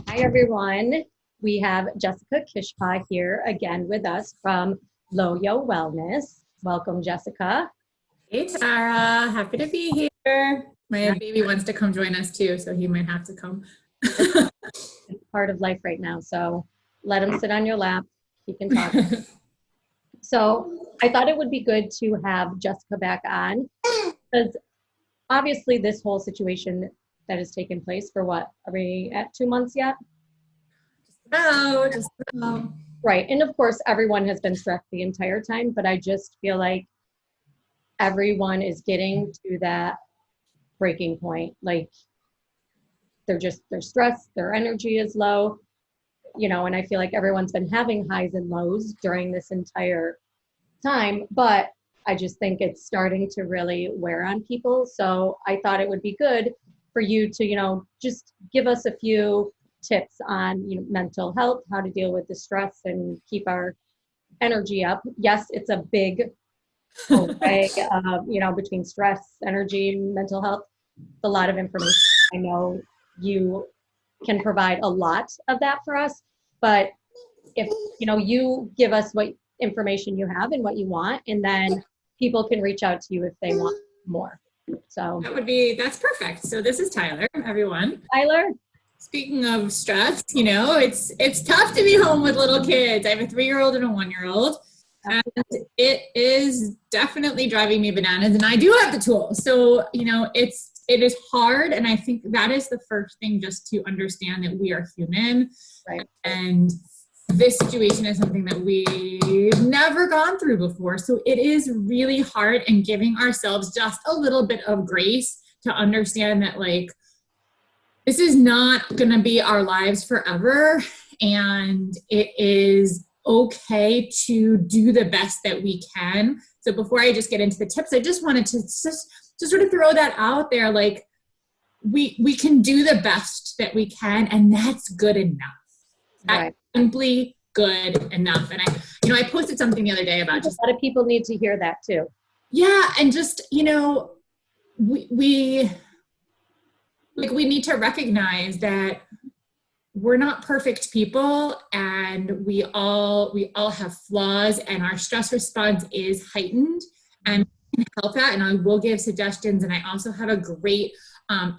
Hi, everyone. We have Jessica Kishpaugh here again with us from LoYo Wellness. Welcome, Jessica. Hey Tara, happy to be here. My baby wants to come join us too, so he might have to come. It's part of life right now, so let him sit on your lap. He can talk. So I thought it would be good to have Jessica back on because obviously this whole situation that has taken place for what, are we at 2 months yet? Just about. Right. And of course, everyone has been stressed the entire time, but I just feel like everyone is getting to that breaking point. Like they're stressed, their energy is low, and I feel like everyone's been having highs and lows during this entire time, but I just think it's starting to really wear on people. So I thought it would be good for you to, just give us a few tips on, mental health, how to deal with the stress and keep our energy up. Yes, it's a big way, between stress, energy, and mental health. It's a lot of information. I know you can provide a lot of that for us, but if, you give us what information you have and what you want, and then people can reach out to you if they want more. So That's perfect. So this is Tyler, everyone. Tyler. Speaking of stress, it's tough to be home with little kids. I have a 3-year-old and a 1-year-old. And it is definitely driving me bananas, and I do have the tools. So, it is hard. And I think that is the first thing, just to understand that we are human. Right. And this situation is something that we've never gone through before. So it is really hard, and giving ourselves just a little bit of grace to understand that, like, this is not going to be our lives forever. And it is okay to do the best that we can. So before I just get into the tips, I just wanted to sort of throw that out there. Like, we can do the best that we can, and that's good enough. Right. That's simply good enough. And I posted something the other day about just a lot of people need to hear that too. Yeah. And just, we need to recognize that we're not perfect people, and we all have flaws, and our stress response is heightened, and we can help that. And I will give suggestions. And I also have a great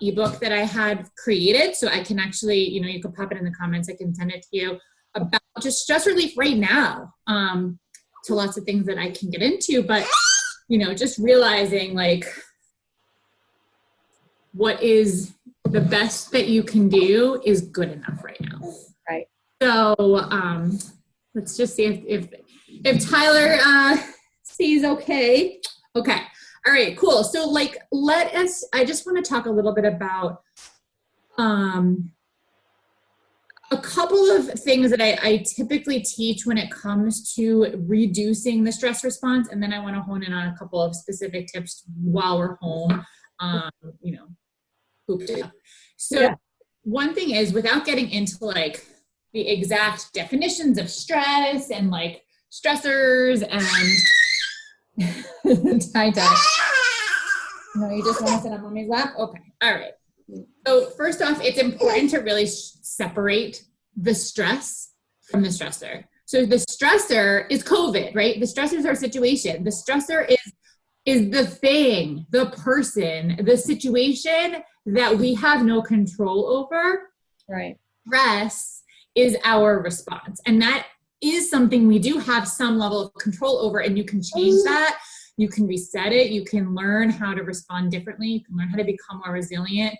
ebook that I had created. So I can actually, you can pop it in the comments. I can send it to you about just stress relief right now. To lots of things that I can get into, but, just realizing, like, what is the best that you can do is good enough right now. Right. So let's just see if Tyler sees okay. Okay. All right, cool. So I just want to talk a little bit about a couple of things that I typically teach when it comes to reducing the stress response. And then I want to hone in on a couple of specific tips while we're home, hooped it up. So yeah. One thing is, without getting into like the exact definitions of stress and like stressors and tie. No, you just want to sit on mommy's lap? Okay. All right. So first off, it's important to really separate the stress from the stressor. So the stressor is COVID, right? The stressor is our situation. The stressor is the thing, the person, the situation that we have no control over. Right. Stress is our response. And that is something we do have some level of control over, and you can change that. You can reset it. You can learn how to respond differently. You can learn how to become more resilient.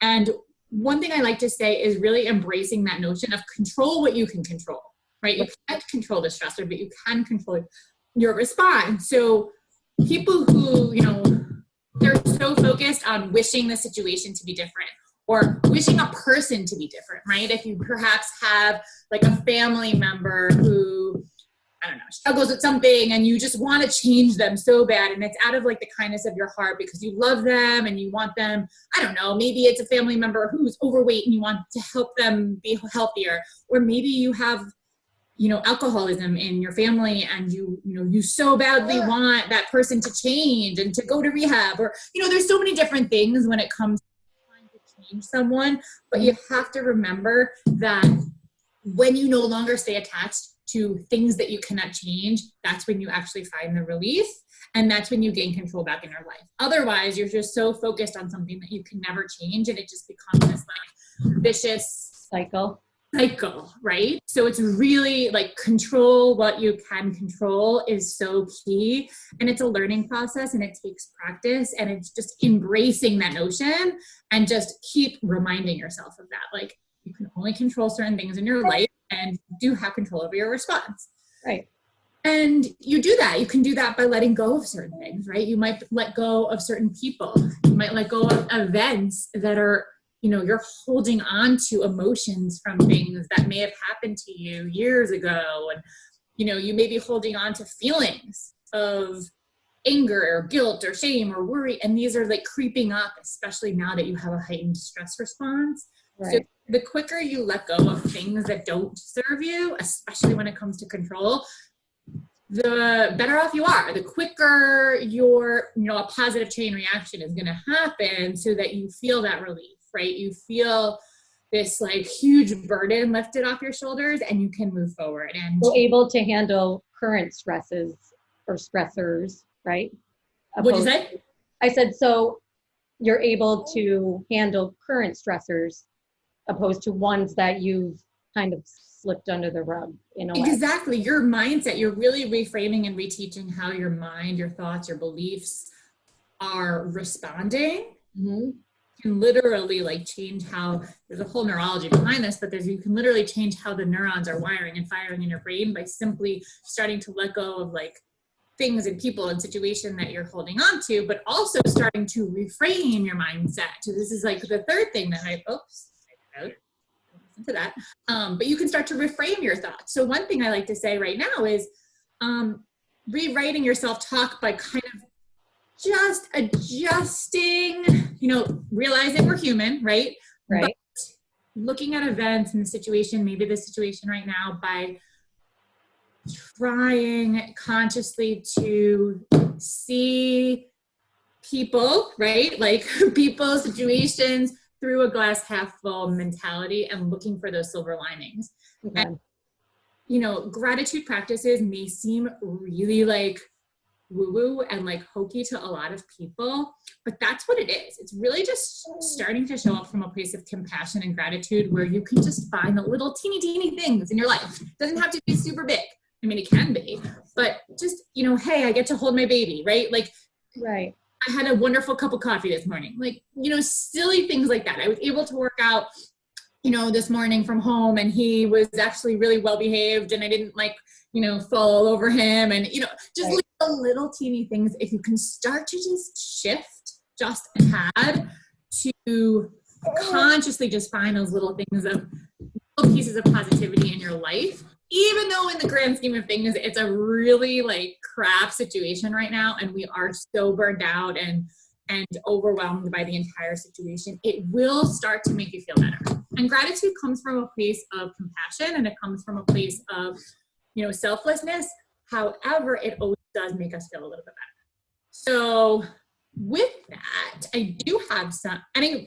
And one thing I like to say is really embracing that notion of control what you can control, right? You can't control the stressor, but you can control your response. So people who, they're so focused on wishing the situation to be different or wishing a person to be different, right? If you perhaps have like a family member who, I don't know, struggles with something and you just want to change them so bad, and it's out of like the kindness of your heart because you love them and you want them, I don't know, maybe it's a family member who's overweight and you want to help them be healthier, or maybe you have alcoholism in your family and you so badly want that person to change and to go to rehab, or there's so many different things when it comes to trying to change someone, but you have to remember that when you no longer stay attached to things that you cannot change, that's when you actually find the relief. And that's when you gain control back in your life. Otherwise, you're just so focused on something that you can never change, and it just becomes this like vicious cycle, right? So it's really like control what you can control is so key. And it's a learning process, and it takes practice, and it's just embracing that notion and just keep reminding yourself of that. Like, you can only control certain things in your life, and you do have control over your response. Right. And you do that. You can do that by letting go of certain things, right? You might let go of certain people. You might let go of events that are, you know, you're holding on to emotions from things that may have happened to you years ago. And, you know, you may be holding on to feelings of anger or guilt or shame or worry. And these are like creeping up, especially now that you have a heightened stress response. Right. So the quicker you let go of things that don't serve you, especially when it comes to control, the better off you are. The quicker your, you know, a positive chain reaction is going to happen so that you feel that relief, right? You feel this like huge burden lifted off your shoulders, and you can move forward. And you're able to handle current stresses or stressors, right? What'd you say? I said, so you're able to handle current stressors opposed to ones that you've kind of slipped under the rug in a way. Exactly. Your mindset, you're really reframing and reteaching how your mind, your thoughts, your beliefs are responding. Mm-hmm. You can literally like change how, there's a whole neurology behind this, but you can literally change how the neurons are wiring and firing in your brain by simply starting to let go of like things and people and situation that you're holding on to, but also starting to reframe your mindset. So this is like the third thing that to that. But you can start to reframe your thoughts. So one thing I like to say right now is rewriting your self-talk by kind of just adjusting, you know, realizing we're human, right? Right. But looking at events and the situation, maybe the situation right now, by trying consciously to see people, right? Like people, situations, through a glass half full mentality and looking for those silver linings. Okay. And, you know, gratitude practices may seem really like woo-woo and like hokey to a lot of people, but that's what it is. It's really just starting to show up from a place of compassion and gratitude, where you can just find the little teeny things in your life. It doesn't have to be super big. I mean, it can be, but just, you know, hey, I get to hold my baby, right? Like, right. I had a wonderful cup of coffee this morning. Like, you know, silly things like that. I was able to work out, you know, this morning from home, and he was actually really well behaved, and I didn't like, you know, fall all over him, and, you know, just right. like the little teeny things. If you can start to just shift just a tad to consciously just find those little things of little pieces of positivity in your life, even though in the grand scheme of things, it's a really like crap situation right now, and we are so burned out and overwhelmed by the entire situation, it will start to make you feel better. And gratitude comes from a place of compassion, and it comes from a place of, you know, selflessness. However, it always does make us feel a little bit better. So with that, I do have some,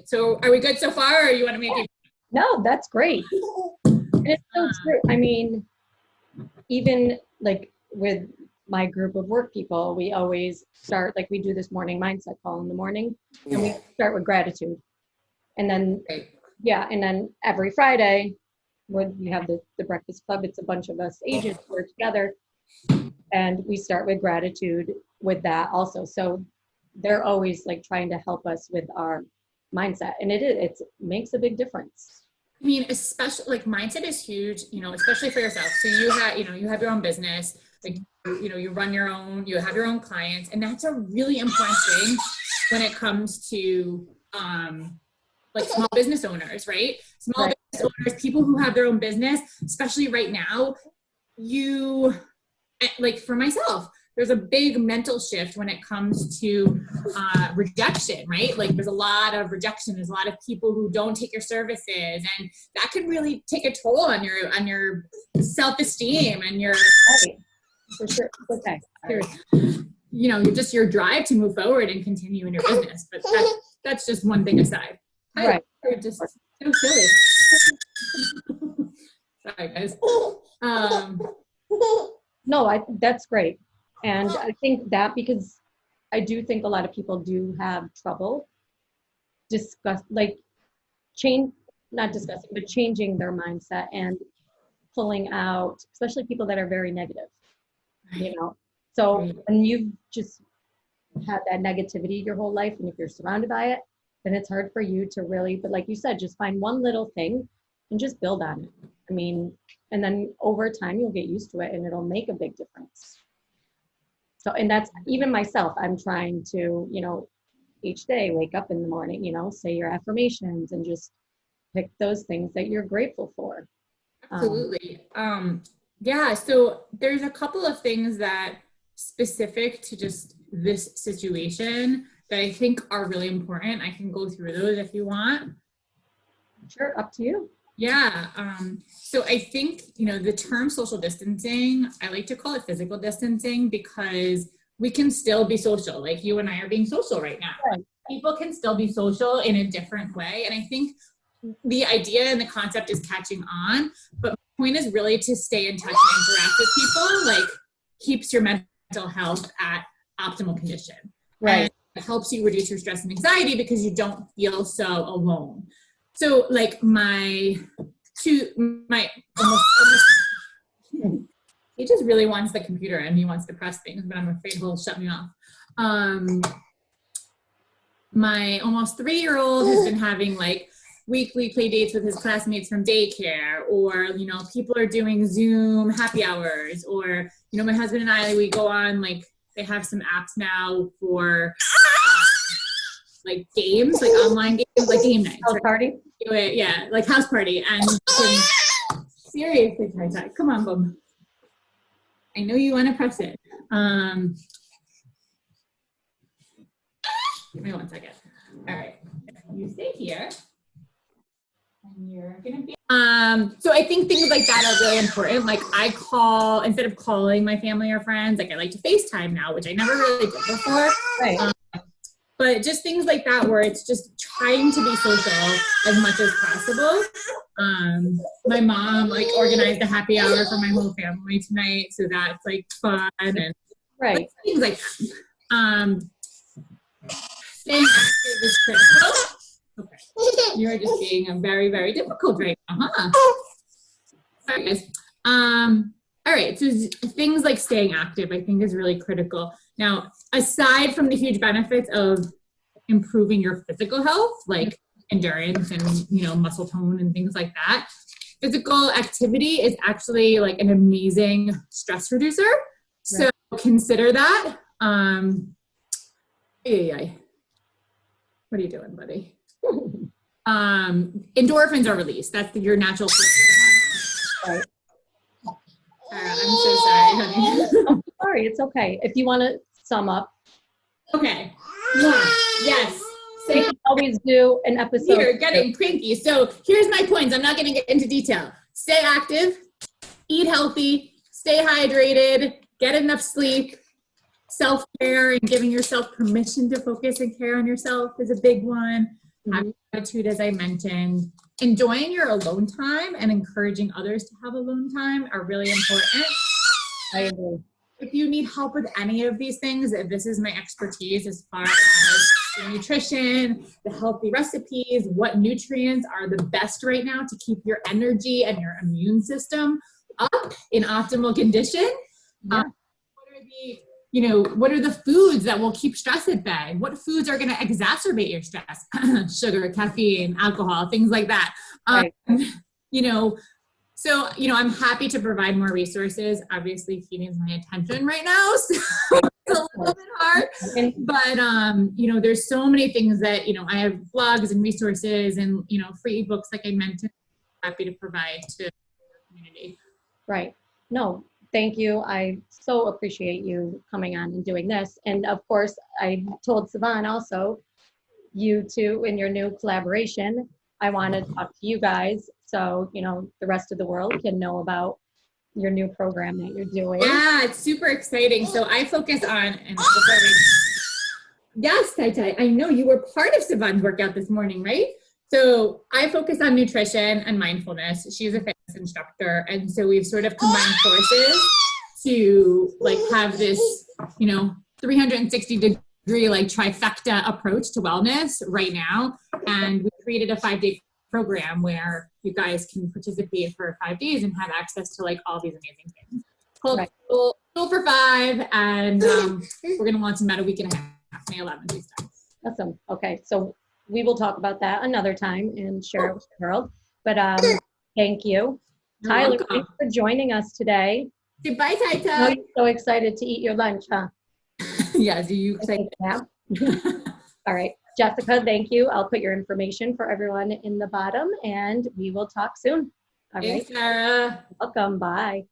so are we good so far, or you want to make it? No, that's great. And it's so true. I mean, even like with my group of work people, we always start, like we do this morning mindset call in the morning, and we start with gratitude. And then, and then every Friday when we have the breakfast club, it's a bunch of us agents who are together, and we start with gratitude with that also. So they're always like trying to help us with our mindset, and it makes a big difference. I mean, especially like mindset is huge, you know, especially for yourself. So you have your own business, like, you know, you run your own, you have your own clients, and that's a really important thing when it comes to like small business owners, right? Small business owners, people who have their own business, especially right now, like for myself, there's a big mental shift when it comes to rejection, right? Like there's a lot of rejection. There's a lot of people who don't take your services, and that can really take a toll on your self-esteem and your, for sure. Okay. You know, your drive to move forward and continue in your business. But that's just one thing aside. Right. You're just so silly. Sorry, guys. No, that's great. And I think that because I do think a lot of people do have trouble not discussing, but changing their mindset and pulling out, especially people that are very negative, you know. So when you've just had that negativity your whole life, and if you're surrounded by it, then it's hard for you to really, but like you said, just find one little thing and just build on it. I mean, and then over time you'll get used to it and it'll make a big difference. So, and that's even myself, I'm trying to, each day wake up in the morning, say your affirmations and just pick those things that you're grateful for. Absolutely. Yeah. So there's a couple of things that specific to just this situation that I think are really important. I can go through those if you want. Sure. Up to you. Yeah. So I think, the term social distancing, I like to call it physical distancing because we can still be social. Like you and I are being social right now. Right. People can still be social in a different way. And I think the idea and the concept is catching on, but my point is really to stay in touch and interact with people, like keeps your mental health at optimal condition. Right. And it helps you reduce your stress and anxiety because you don't feel so alone. So like he just really wants the computer and he wants to press things, but I'm afraid he'll shut me off. My almost 3-year-old has been having like weekly play dates with his classmates from daycare, or, people are doing Zoom happy hours, or, my husband and I, we go on, like, they have some apps now for like games, like online games, like game nights. House party? Yeah, like house party. And seriously, Ty, come on, Bob. I know you want to press it. Give me 1 second. All right, you stay here. And you're gonna be. So I think things like that are really important. Like I call, instead of calling my family or friends, like I like to FaceTime now, which I never really did before. Right. But just things like that where it's just trying to be social as much as possible. My mom like organized a happy hour for my whole family tonight, so that's like fun and right. things like that. Staying active is critical. Okay, you are just being very, very difficult right now, huh? Sorry, guys. All right, so things like staying active, I think, is really critical. Now, aside from the huge benefits of improving your physical health, like endurance and, muscle tone and things like that, physical activity is actually like an amazing stress reducer. Right. So consider that. What are you doing, buddy? Endorphins are released. That's your natural. Right. I'm so sorry, honey. Oh, sorry, it's okay. If you want to sum up. Okay. Yeah. Yes. We can always do an episode. You're getting cranky. So here's my points. I'm not going to get into detail. Stay active, eat healthy, stay hydrated, get enough sleep. Self-care and giving yourself permission to focus and care on yourself is a big one. Having gratitude, as I mentioned. Enjoying your alone time and encouraging others to have alone time are really important. I agree. If you need help with any of these things, this is my expertise as far as the nutrition, the healthy recipes, what nutrients are the best right now to keep your energy and your immune system up in optimal condition. Yeah. What are the foods that will keep stress at bay? What foods are going to exacerbate your stress? Sugar, caffeine, alcohol, things like that. Right. So, I'm happy to provide more resources. Obviously, he needs my attention right now, so it's a little bit hard. But, there's so many things that, I have blogs and resources and, free ebooks, like I mentioned, happy to provide to the community. Right. No, thank you. I so appreciate you coming on and doing this. And of course, I told Sivan also, you two in your new collaboration, I want to talk to you guys so, the rest of the world can know about your new program that you're doing. Yeah, it's super exciting. So I focus on, yes, Tai, I know you were part of Sivan's workout this morning, right? So I focus on nutrition and mindfulness. She's a fitness instructor. And so we've sort of combined forces to like have this, 360 degree like trifecta approach to wellness right now. And we created a 5-day program where you guys can participate for 5 days and have access to like all these amazing things. Called Right. Full for 5, and we're going to launch in about a week and a half, May 11th. we start. Awesome. Okay. So we will talk about that another time and share it with the world. But thank you. You're Tyler, welcome. thanks for joining us today. Goodbye, I'm Taita. so excited to eat your lunch, huh? Yes, you say Yeah. All right. Jessica, thank you. I'll put your information for everyone in the bottom, and we will talk soon. All right. Thanks, Sarah. Welcome. Bye.